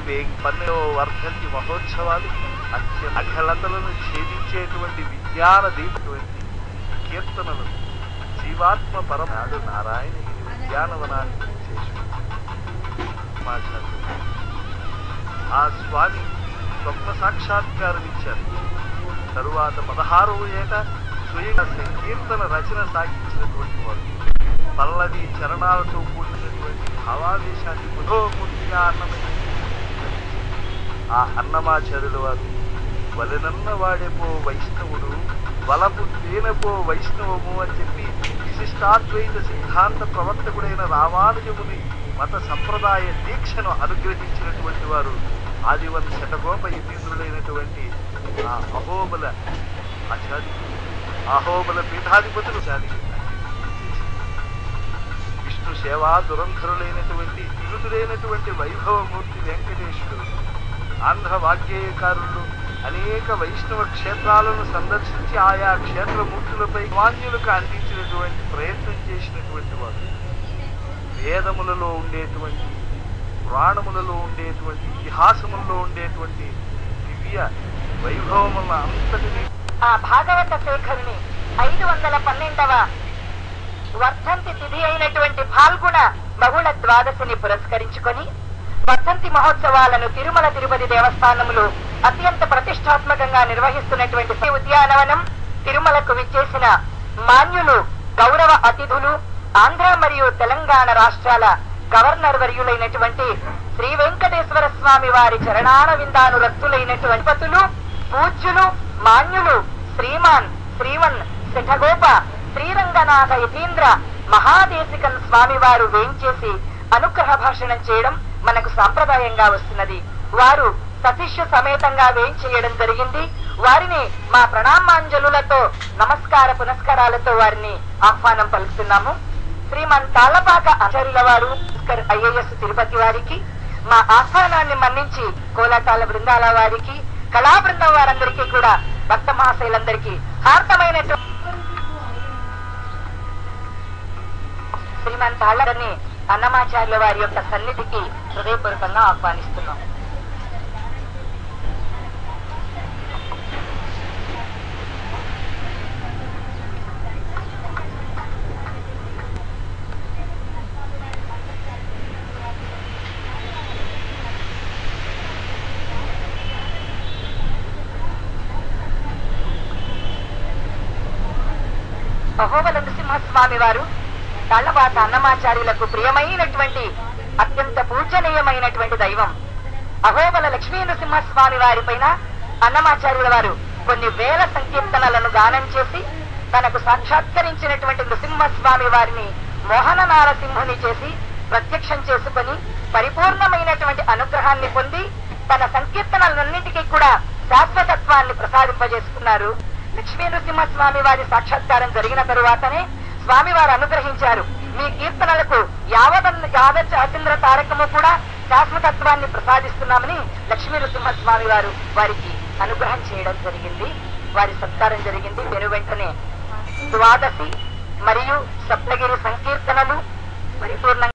పన్నెండవ వర్ధంతి మహోత్సవాలు అఖలతలను ఛేదించేటువంటి విజ్ఞాన దీపటువంటి కీర్తనలు జీవాత్మ పరమాడు నారాయణగిరి ఉద్యానవనానికి ఆ స్వామి స్వప్న సాక్షాత్కారం ఇచ్చారు. తరువాత 16వ ఏట స్వయంగా సంకీర్తన రచన సాగించినటువంటి వాడు పల్లవి చరణాలతో కూడినటువంటి భావావేశాన్ని మనోమూర్తిగా ఆ అన్నమాచార్యుల వారు వలనన్న వాడేపో వైష్ణవుడు వలపు తేనెపో వైష్ణవము అని చెప్పి విశిష్టాద్వైత సిద్ధాంత ప్రవర్తకుడైన రామానుజముని మత సంప్రదాయ దీక్షను అనుగ్రహించినటువంటి వారు ఆదివన్ శతగోప యతీంద్రుడైనటువంటి ఆ అహోబల ఆచార్యులు అహోబల పీఠాధిపతులు విష్ణు సేవా దురంధరులైనటువంటి విరుతుడైనటువంటి వైభవమూర్తి వెంకటేశ్వరుడు ఆంధ్ర వాగ్గేయకారులు అనేక వైష్ణవ క్షేత్రాలను సందర్శించి ఆయా క్షేత్రమూర్తులపై మాన్యులకు అందించినటువంటి ప్రయత్నం చేసినటువంటి వారు వేదములలో ఉండేటువంటి పురాణములలో ఉండేటువంటి ఇతిహాసములలో ఉండేటువంటి దివ్య వైభవముల అంతటిని ఆ భాగవత శేఖరుని 512వ వర్ధంతి తిథి అయినటువంటి ఫాల్గుణ బహుళ ద్వాదశిని పురస్కరించుకొని వర్ధంతి మహోత్సవాలను తిరుమల తిరుపతి దేవస్థానములు అత్యంత ప్రతిష్టాత్మకంగా నిర్వహిస్తున్నటువంటి ఉద్యానవనం తిరుమలకు విచ్చేసిన మాన్యులు గౌరవ అతిథులు ఆంధ్ర మరియు తెలంగాణ రాష్ట్రాల గవర్నర్ వర్యులైనటువంటి శ్రీ వెంకటేశ్వర స్వామి వారి చరణాన విందానురక్తులైనటువంటి పతులు పూజ్యులు మాన్యులు శ్రీమాన్ శ్రీవన్ శఠగోప శ్రీరంగనాథ యతీంద్ర మహాదేశికన్ స్వామి వారు వేంచేసి అనుగ్రహ భాషణం చేయడం మనకు సాంప్రదాయంగా వస్తున్నది. వారు సశిష్య సమేతంగా వేంచేయడం జరిగింది. వారిని మా ప్రణామాంజలులతో నమస్కార పునస్కారాలతో వారిని ఆహ్వానం పలుకుతున్నాము. శ్రీమాన్ తాళ్లపాక ఆచార్యుల వారు ఐఏఎస్ తిరుపతి వారికి మా ఆహ్వానాన్ని మన్నించి కోలాటాల బృందాల వారికి కళా బృందం వారందరికీ కూడా భక్త మహాశైలందరికీ హార్దమైనటువంటి శ్రీమాన్ తాళ్లని అన్నమాచార్యుల వారి యొక్క సన్నిధికి హృదయపూర్వకంగా ఆహ్వానిస్తున్నాం. అహోబల నృసింహస్వామి వారు తాళ్లపాక అన్నమాచార్యులకు ప్రియమైనటువంటి అత్యంత పూజనీయమైనటువంటి దైవం. అహోబల లక్ష్మీ నృసింహస్వామి వారి పైన అన్నమాచార్యుల వారు కొన్ని వేల సంకీర్తనలను గానం చేసి తనకు సాక్షాత్కరించినటువంటి నృసింహస్వామి వారిని మోహన నారసింహుని చేసి ప్రత్యక్షం చేసుకొని పరిపూర్ణమైనటువంటి అనుగ్రహాన్ని పొంది తన సంకీర్తనలన్నింటికీ కూడా శాశ్వతత్వాన్ని ప్రసాదింపజేసుకున్నారు. లక్ష్మీ నృసింహస్వామి వారి సాక్షాత్కారం జరిగిన తరువాతనే స్వామివారు అనుగ్రహించారు. మీ కీర్తనలకు యావత్ తారకము కూడా శాశ్వతత్వాన్ని ప్రసాదిస్తున్నామని లక్ష్మీ నృసింహస్వామి వారు వారికి అనుగ్రహం చేయడం జరిగింది. వారి సత్కారం జరిగింది. వెను వెంటనే ద్వాదశి మరియు సప్తగిరి సంకీర్తనలు పరిపూర్ణంగా